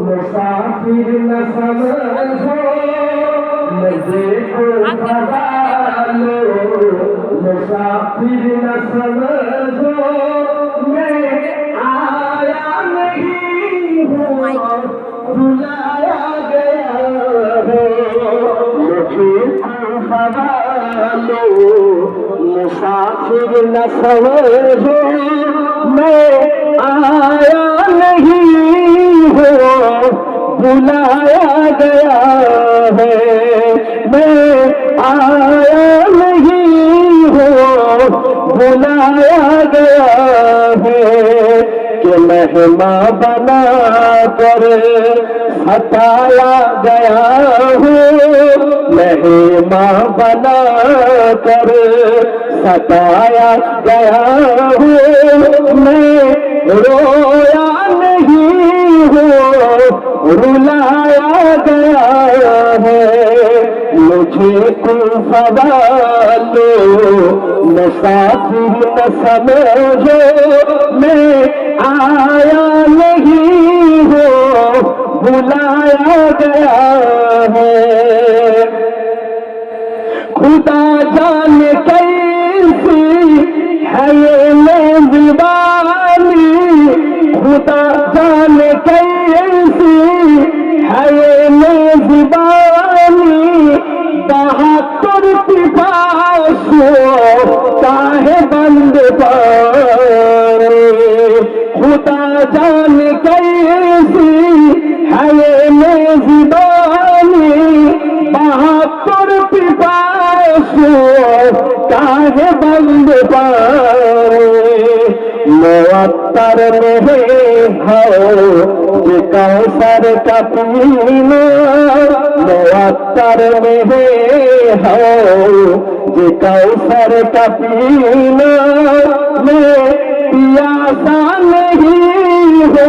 मुसाफिर न समझो मजे को लो, मुसाफिर न समझो मैं आया नहीं हूँ बुलाया गया है। मुझे लो मुसाफिर न समझो मैं आया नहीं हूँ बुलाया गया है। मैं आया नहीं हूँ बुलाया गया है कि मेहमान बना कर सताया गया हूँ। मेहमान बना कर सताया गया हूँ। मैं रोया नहीं हूँ रुलाया गया है। मुझे कोई सवालो मुसाफिर न समझो मैं आया नहीं हूँ बुलाया गया है। खुदा जाने कैसी है ये मेजबानी, खुदा जाने कैसी है ये मेजबानी। बहादुर पिपासो काहे बंद पानी, खुदा जाने कैसी है ये मेजबानी। बहादुर पिपासो काहे बंद पानी। मुअत्तर में हो जे कौसर का पीना, मुअत्तर में हो जे कौसर का पीना। मैं प्यासा नहीं हो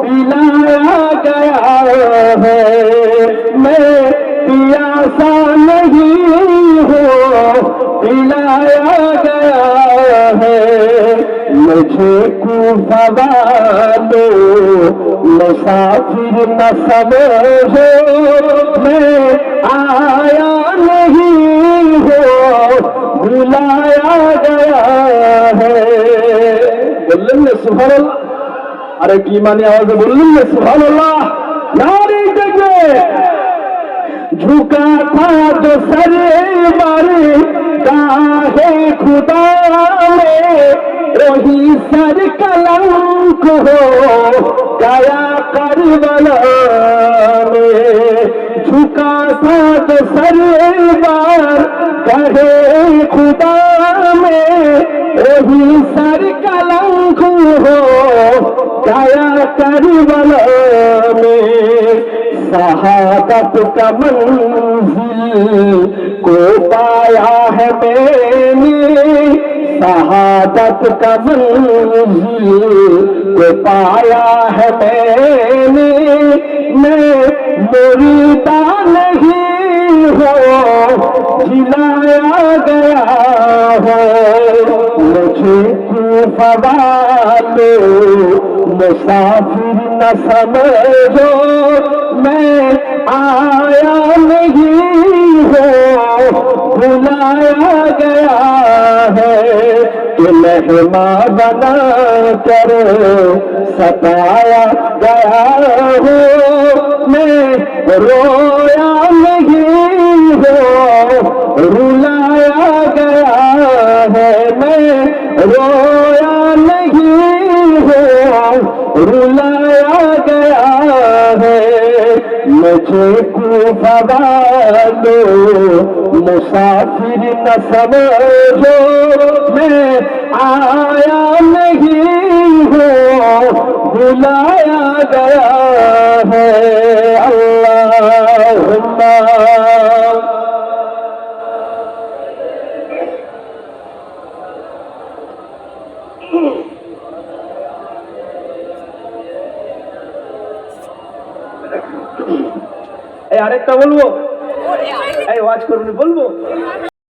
पिलाया गया है। मैं प्यासा नहीं हो पिलाया गया है। मुझे कुफा वालो मुसाफिर न समझो मैं आया नहीं हूँ बुलाया गया है। बोलें ना सुभान अल्लाह। अरे की मानी आवाज बोलें ना सुभान अल्लाह। नारे जगे झुका था जो सर मारे गाहे खुदा में, वही सर कलंक हो गया करबला में। झुका था जो सर बार गाहे खुदा में, वही सर कलंक हो गया करबला में। शहादत का मंजिल को पाया है मैंने, शहादत का मंजिल को पाया है मैंने। मैं मुरीदा नहीं हूँ जिलाया गया है। मुझे कुफा वालो मुसाफिर न समझो मैं आया नहीं हूँ बुलाया गया है। कि मेहमान बना कर सताया गया हूँ। मैं रोया नहीं हूँ रुलाया गया है। मैं रोया नहीं हूँ रुलाया गया है। मुझे कुफा वालो मुसाफिर न समझो मैं आया नहीं हूँ बुलाया गया है। अल्लाहुम्मा আরেকটা বলবো, এই ওয়াজ করবি বলবো।